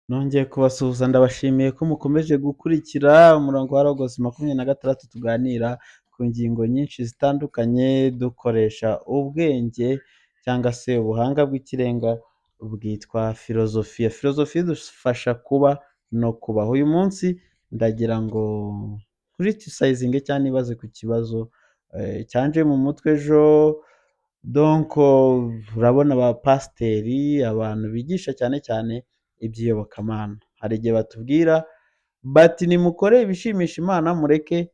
Nongeye kubasuhuza ndabashimiye ko mukomeje gukurikira umurongo wa Logos 26 tuganira ku ngingo nyinshi zitandukanye dukoresha ubwenge cyangwa se ubuhanga bw'ikirenga bwitwa filozofiya. Filozofiya idufasha kuba no kubaho. Uyu munsi ndagira ngo criticizinge cyangwa nibaze ku kibazo cyanje mu mutwe ejo. Donc urabona abapasiteri, abantu bigisha cyane cyane iby'iyobokamana, hari igihe batubwira bati nimukore ibishimisha Imana mureke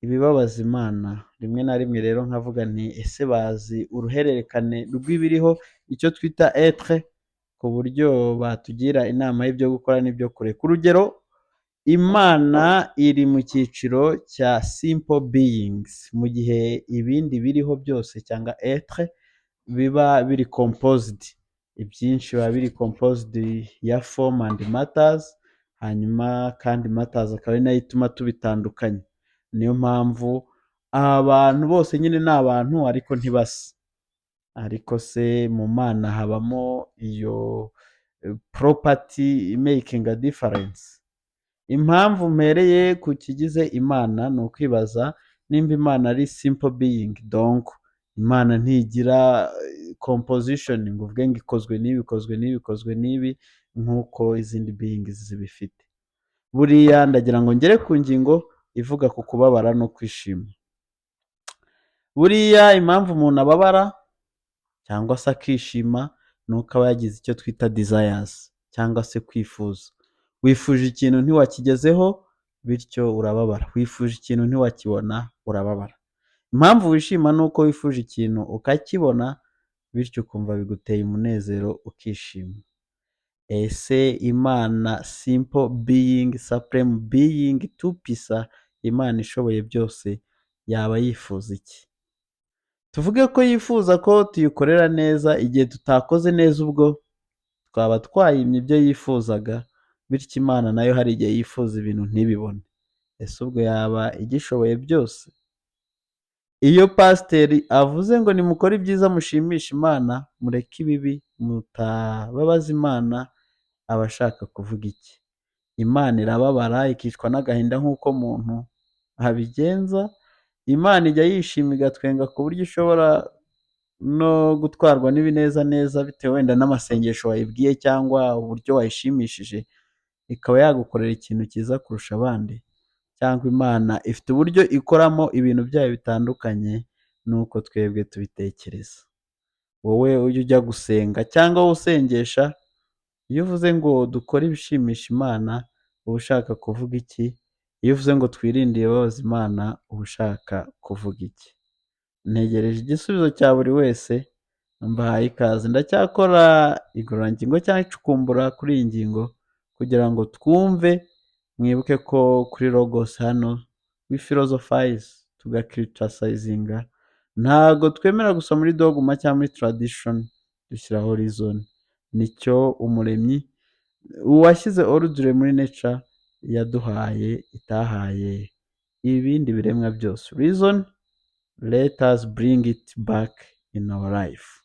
ibibabaza Imana. Rimwe na rimwe rero nkavuga nti ese bazi uruhererekane rw'ibiriho icyo twita etre, ku buryo batugira inama y'ibyo gukora n'ibyo kureka. Urugero, Imana iri mu cyiciro cya simple beings, mu gihe ibindi biriho byose cyangwa etre biba biri composed. Ibyinshi biba biri composed ya form and matters, hanyuma kandi matters akaba ari nayo ituma tubitandukanya. Niyo mpamvu abantu bose nyine ni abantu ariko ntibasa. Ariko se mu Mana habamo iyo property making a difference? Impamvu mpereye ku kigize Imana ni ukwibaza nimba Imana ari simple being, donc Imana ntigira composition ngo uvuge ngo ikozwe n'ibi ikozwe n'ibi ikozwe n'ibi nk'uko izindi beings zibifite. Buriya ndagira ngo ngere ku ngingo ivuga ku kubabara no kwishima. Buriya impamvu umuntu ababara cyangwa se akishima ni uko aba yagize icyo twita desires cyangwa se kwifuza. Wifuje ikintu ntiwakigezeho bityo urababara, wifuje ikintu ntiwakibona urababara. Impamvu wishima ni uko wifuje ikintu ukakibona bityo ukumva biguteye umunezero ukishima. Ese Imana simple being, supreme being, tupisa, Imana ishoboye byose yaba yifuza iki? Tuvuge ko yifuza ko tuyikorera neza, igihe tutakoze neza ubwo twaba twayimye ibyo yifuzaga, bityo Imana nayo hari igihe yifuza ibintu ntibibone. Ese ubwo yaba igishoboye byose? Iyo pasiteri avuze ngo nimukore ibyiza mushimisha Imana, mureke ibibi mutababaza Imana, aba ashaka kuvuga iki? Imana irababara ikicwa n'agahinda nk'uko muntu abigenza? Imana ijya yishima igatwenga ku buryo ishobora no gutwarwa n'ibinezaneza bitewe wenda n'amasengesho wayibwiye cyangwa uburyo wayishimishije, ikaba yagukorera ikintu cyiza kurusha abandi? Cyangwa Imana ifite uburyo ikoramo ibintu byayo bitandukanye nuko twebwe tubitekereza? Wowe ujya ujya gusenga cyangwa wowe usengesha, iyo uvuze ngo dukore ibishimisha Imana uba ushaka kuvuga iki? Iyo uvuze ngo twirinde ibibabaza Imana uba ushaka kuvuga iki? Ntegereje igisubizo cya buri wese, mbahaye ikaze. Ndacyakora igororangingo cyangwa icukumbura kuri iyi ngingo kugira ngo twumve. Mwibuke ko kuri Logos hano we philosophize tugakriticizinga, ntago twemera gusa muri dogma cyangwa muri tradition, dushyiraho reason. Nicyo umuremyi uwashyize ordre muri nature yaduhaye, itahaye ibindi biremwa byose. Reason, let us bring it back in our life.